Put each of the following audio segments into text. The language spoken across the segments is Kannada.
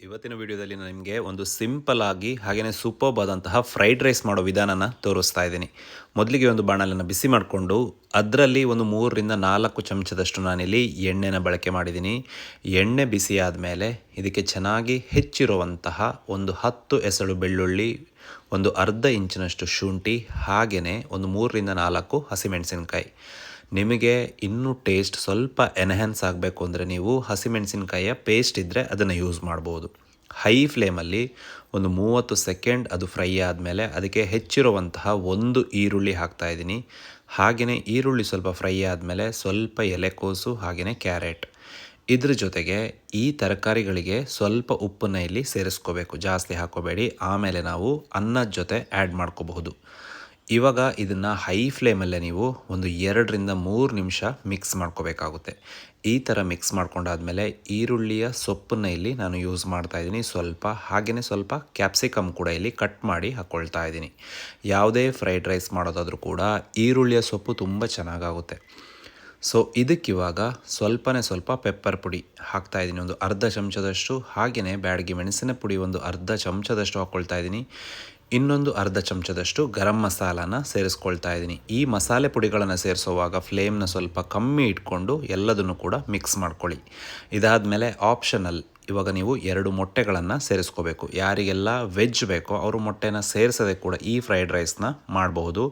ಇವತ್ತಿನ ವಿಡಿಯೋದಲ್ಲಿ ನಾನು ನಿಮಗೆ ಒಂದು ಸಿಂಪಲ್ ಆಗಿ ಹಾಗೆಯೇ ಸೂಪರ್ಬ್ ಆದಂತಹ ಫ್ರೈಡ್ ರೈಸ್ ಮಾಡೋ ವಿಧಾನನ ತೋರಿಸ್ತಾ ಇದ್ದೀನಿ. ಮೊದಲಿಗೆ ಒಂದು ಬಾಣಲೆಯನ್ನು ಬಿಸಿ ಮಾಡಿಕೊಂಡು ಅದರಲ್ಲಿ ಒಂದು 3ರಿಂದ 4 ಚಮಚದಷ್ಟು ನಾನಿಲ್ಲಿ ಎಣ್ಣೆನ ಬಳಕೆ ಮಾಡಿದ್ದೀನಿ. ಎಣ್ಣೆ ಬಿಸಿ ಆದಮೇಲೆ ಇದಕ್ಕೆ ಚೆನ್ನಾಗಿ ಹೆಚ್ಚಿರುವಂತಹ ಒಂದು 10 ಎಸಳು ಬೆಳ್ಳುಳ್ಳಿ, ಒಂದು ಅರ್ಧ ಇಂಚಿನಷ್ಟು ಶುಂಠಿ, ಹಾಗೆಯೇ ಒಂದು 3ರಿಂದ 4 ಹಸಿಮೆಣಸಿನಕಾಯಿ. ನಿಮಗೆ ಇನ್ನೂ ಟೇಸ್ಟ್ ಸ್ವಲ್ಪ ಎನ್ಹ್ಯಾನ್ಸ್ ಆಗಬೇಕು ಅಂದರೆ ನೀವು ಹಸಿಮೆಣಸಿನಕಾಯಿಯ ಪೇಸ್ಟ್ ಇದ್ದರೆ ಅದನ್ನು ಯೂಸ್ ಮಾಡ್ಬೋದು. ಹೈ ಫ್ಲೇಮಲ್ಲಿ ಒಂದು 30 ಸೆಕೆಂಡ್ ಅದು ಫ್ರೈ ಆದಮೇಲೆ ಅದಕ್ಕೆ ಹೆಚ್ಚಿರುವಂತಹ ಒಂದು ಈರುಳ್ಳಿ ಹಾಕ್ತಾಯಿದ್ದೀನಿ. ಹಾಗೆಯೇ ಈರುಳ್ಳಿ ಸ್ವಲ್ಪ ಫ್ರೈ ಆದಮೇಲೆ ಸ್ವಲ್ಪ ಎಲೆಕೋಸು ಹಾಗೆಯೇ ಕ್ಯಾರೆಟ್. ಇದ್ರ ಜೊತೆಗೆ ಈ ತರಕಾರಿಗಳಿಗೆ ಸ್ವಲ್ಪ ಉಪ್ಪನ್ನು ಇಲ್ಲಿ ಸೇರಿಸ್ಕೋಬೇಕು, ಜಾಸ್ತಿ ಹಾಕೋಬೇಡಿ. ಆಮೇಲೆ ನಾವು ಅನ್ನದ ಜೊತೆ ಆ್ಯಡ್ ಮಾಡ್ಕೋಬಹುದು. ಇವಾಗ ಇದನ್ನು ಹೈ ಫ್ಲೇಮಲ್ಲೇ ನೀವು ಒಂದು 2ರಿಂದ 3 ನಿಮಿಷ ಮಿಕ್ಸ್ ಮಾಡ್ಕೋಬೇಕಾಗುತ್ತೆ. ಈ ಥರ ಮಿಕ್ಸ್ ಮಾಡ್ಕೊಂಡಾದಮೇಲೆ ಈರುಳ್ಳಿಯ ಸೊಪ್ಪನ್ನು ಇಲ್ಲಿ ನಾನು ಯೂಸ್ ಮಾಡ್ತಾಯಿದ್ದೀನಿ ಸ್ವಲ್ಪ, ಹಾಗೆಯೇ ಸ್ವಲ್ಪ ಕ್ಯಾಪ್ಸಿಕಮ್ ಕೂಡ ಇಲ್ಲಿ ಕಟ್ ಮಾಡಿ ಹಾಕ್ಕೊಳ್ತಾ ಇದ್ದೀನಿ. ಯಾವುದೇ ಫ್ರೈಡ್ ರೈಸ್ ಮಾಡೋದಾದರೂ ಕೂಡ ಈರುಳ್ಳಿಯ ಸೊಪ್ಪು ತುಂಬ ಚೆನ್ನಾಗಾಗುತ್ತೆ. ಸೊ ಇದಕ್ಕಿವಾಗ ಸ್ವಲ್ಪ ಪೆಪ್ಪರ್ ಪುಡಿ ಹಾಕ್ತಾಯಿದ್ದೀನಿ, ಒಂದು ಅರ್ಧ ಚಮಚದಷ್ಟು. ಹಾಗೆಯೇ ಬ್ಯಾಡಗಿ ಮೆಣಸಿನ ಪುಡಿ ಒಂದು ಅರ್ಧ ಚಮಚದಷ್ಟು ಹಾಕ್ಕೊಳ್ತಾ ಇದ್ದೀನಿ. ಇನ್ನೊಂದು ಅರ್ಧ ಚಮಚದಷ್ಟು ಗರಂ ಮಸಾಲಾನ ಸೇರಿಸ್ಕೊಳ್ತಾ ಇದ್ದೀನಿ. ಈ ಮಸಾಲೆ ಪುಡಿಗಳನ್ನು ಸೇರಿಸುವಾಗ ಫ್ಲೇಮ್ನ ಸ್ವಲ್ಪ ಕಮ್ಮಿ ಇಟ್ಕೊಂಡು ಎಲ್ಲದನ್ನು ಕೂಡ ಮಿಕ್ಸ್ ಮಾಡ್ಕೊಳ್ಳಿ. ಇದಾದಮೇಲೆ ಆಪ್ಷನಲ್, ಇವಾಗ ನೀವು 2 ಮೊಟ್ಟೆಗಳನ್ನು ಸೇರಿಸ್ಕೋಬೇಕು. ಯಾರಿಗೆಲ್ಲ ವೆಜ್ ಬೇಕೋ ಅವರು ಮೊಟ್ಟೆನ ಸೇರಿಸದೆ ಕೂಡ ಈ ಫ್ರೈಡ್ ರೈಸ್ನ ಮಾಡಬಹುದು.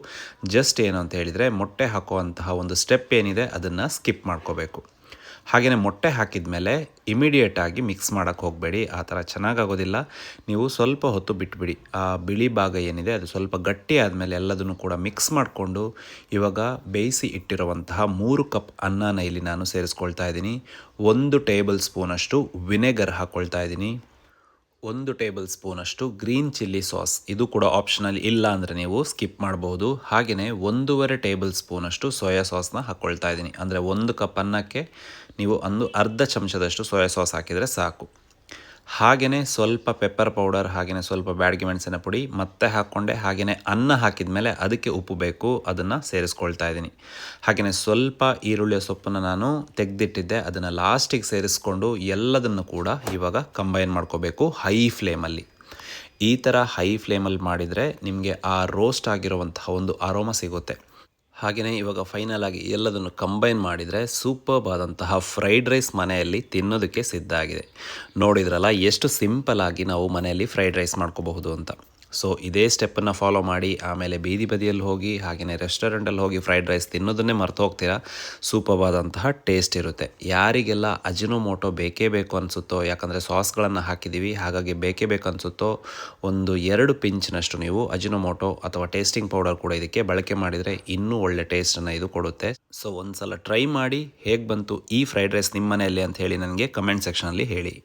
ಜಸ್ಟ್ ಏನು ಅಂತ ಹೇಳಿದರೆ ಮೊಟ್ಟೆ ಹಾಕುವಂತಹ ಒಂದು ಸ್ಟೆಪ್ ಏನಿದೆ ಅದನ್ನು ಸ್ಕಿಪ್ ಮಾಡ್ಕೋಬೇಕು. ಹಾಗೆಯೇ ಮೊಟ್ಟೆ ಹಾಕಿದ ಮೇಲೆ ಇಮಿಡಿಯೇಟಾಗಿ ಮಿಕ್ಸ್ ಮಾಡೋಕ್ಕೆ ಹೋಗಬೇಡಿ, ಆ ಥರ ಚೆನ್ನಾಗಾಗೋದಿಲ್ಲ. ನೀವು ಸ್ವಲ್ಪ ಹೊತ್ತು ಬಿಟ್ಬಿಡಿ. ಆ ಬಿಳಿ ಭಾಗ ಏನಿದೆ ಅದು ಸ್ವಲ್ಪ ಗಟ್ಟಿ ಆದಮೇಲೆ ಎಲ್ಲದನ್ನು ಕೂಡ ಮಿಕ್ಸ್ ಮಾಡಿಕೊಂಡು ಇವಾಗ ಬೇಯಿಸಿ ಇಟ್ಟಿರುವಂತಹ 3 ಕಪ್ ಅನ್ನನ ಇಲ್ಲಿ ನಾನು ಸೇರಿಸ್ಕೊಳ್ತಾ ಇದ್ದೀನಿ. 1 ಟೇಬಲ್ ಸ್ಪೂನಷ್ಟು ವಿನೆಗರ್ ಹಾಕ್ಕೊಳ್ತಾ ಇದ್ದೀನಿ. 1 ಟೇಬಲ್ ಸ್ಪೂನಷ್ಟು ಗ್ರೀನ್ ಚಿಲ್ಲಿ ಸಾಸ್, ಇದು ಕೂಡ ಆಪ್ಷನಲ್, ಇಲ್ಲ ಅಂದರೆ ನೀವು ಸ್ಕಿಪ್ ಮಾಡ್ಬೋದು. ಹಾಗೆಯೇ 1.5 ಟೇಬಲ್ ಸ್ಪೂನಷ್ಟು ಸೋಯಾ ಸಾಸ್ನ ಹಾಕ್ಕೊಳ್ತಾ ಇದ್ದೀನಿ. ಅಂದರೆ 1 ಕಪ್ ಅನ್ನಕ್ಕೆ ನೀವು ಅರ್ಧ ಚಮಚದಷ್ಟು ಸೋಯಾ ಸಾಸ್ ಹಾಕಿದರೆ ಸಾಕು. ಹಾಗೆಯೇ ಸ್ವಲ್ಪ ಪೆಪ್ಪರ್ ಪೌಡರ್, ಹಾಗೆಯೇ ಸ್ವಲ್ಪ ಬ್ಯಾಡಗಿ ಮೆಣಸಿನ ಪುಡಿ ಮತ್ತೆ ಹಾಕ್ಕೊಂಡೆ. ಹಾಗೆಯೇ ಅನ್ನ ಹಾಕಿದ ಮೇಲೆ ಅದಕ್ಕೆ ಉಪ್ಪು ಬೇಕು, ಅದನ್ನು ಸೇರಿಸ್ಕೊಳ್ತಾ ಇದ್ದೀನಿ. ಹಾಗೆಯೇ ಸ್ವಲ್ಪ ಈರುಳ್ಳಿಯ ಸೊಪ್ಪನ್ನು ನಾನು ತೆಗೆದಿಟ್ಟಿದ್ದೆ, ಅದನ್ನು ಲಾಸ್ಟಿಗೆ ಸೇರಿಸ್ಕೊಂಡು ಎಲ್ಲದನ್ನು ಕೂಡ ಇವಾಗ ಕಂಬೈನ್ ಮಾಡ್ಕೋಬೇಕು ಹೈ ಫ್ಲೇಮಲ್ಲಿ. ಈ ಥರ ಹೈ ಫ್ಲೇಮಲ್ಲಿ ಮಾಡಿದರೆ ನಿಮಗೆ ಆ ರೋಸ್ಟ್ ಆಗಿರುವಂತಹ ಒಂದು ಅರೋಮ ಸಿಗುತ್ತೆ. ಹಾಗೆಯೇ ಇವಾಗ ಫೈನಲ್ ಆಗಿ ಎಲ್ಲದನ್ನು ಕಂಬೈನ್ ಮಾಡಿದರೆ ಸೂಪರ್ಬ್ ಆದಂತಹ ಫ್ರೈಡ್ ರೈಸ್ ಮನೆಯಲ್ಲಿ ತಿನ್ನೋದಕ್ಕೆ ಸಿದ್ಧ ಆಗಿದೆ. ನೋಡಿದ್ರಲ್ಲ ಎಷ್ಟು ಸಿಂಪಲ್ ಆಗಿ ನಾವು ಮನೆಯಲ್ಲಿ ಫ್ರೈಡ್ ರೈಸ್ ಮಾಡ್ಕೋಬಹುದು ಅಂತ. ಸೊ ಇದೇ ಸ್ಟೆಪ್ಪನ್ನು ಫಾಲೋ ಮಾಡಿ ಆಮೇಲೆ ಬೀದಿ ಬದಿಯಲ್ಲಿ ಹೋಗಿ ಹಾಗೆಯೇ ರೆಸ್ಟೋರೆಂಟಲ್ಲಿ ಹೋಗಿ ಫ್ರೈಡ್ ರೈಸ್ ತಿನ್ನೋದನ್ನೇ ಮರ್ತು ಹೋಗ್ತೀರಾ. ಸೂಪರ್ಬ್ ಆದಂತಹ ಟೇಸ್ಟ್ ಇರುತ್ತೆ. ಯಾರಿಗೆಲ್ಲ ಅಜಿನೋಮೋಟೊ ಬೇಕೇ ಬೇಕು ಅನಿಸುತ್ತೋ, ಯಾಕಂದರೆ ಸಾಸ್ಗಳನ್ನು ಹಾಕಿದ್ದೀವಿ ಹಾಗಾಗಿ ಬೇಕೇ ಬೇಕು ಅನಿಸುತ್ತೋ, ಒಂದು 2 ಪಿಂಚ್ನಷ್ಟು ನೀವು ಅಜಿನೋಮೋಟೊ ಅಥವಾ ಟೇಸ್ಟಿಂಗ್ ಪೌಡರ್ ಕೂಡ ಇದಕ್ಕೆ ಬಳಕೆ ಮಾಡಿದರೆ ಇನ್ನೂ ಒಳ್ಳೆ ಟೇಸ್ಟನ್ನು ಇದು ಕೊಡುತ್ತೆ. ಸೊ ಒಂದು ಸಲ ಟ್ರೈ ಮಾಡಿ ಹೇಗೆ ಬಂತು ಈ ಫ್ರೈಡ್ ರೈಸ್ ನಿಮ್ಮ ಮನೆಯಲ್ಲಿ ಅಂತ ಹೇಳಿ ನನಗೆ ಕಮೆಂಟ್ ಸೆಕ್ಷನಲ್ಲಿ ಹೇಳಿ.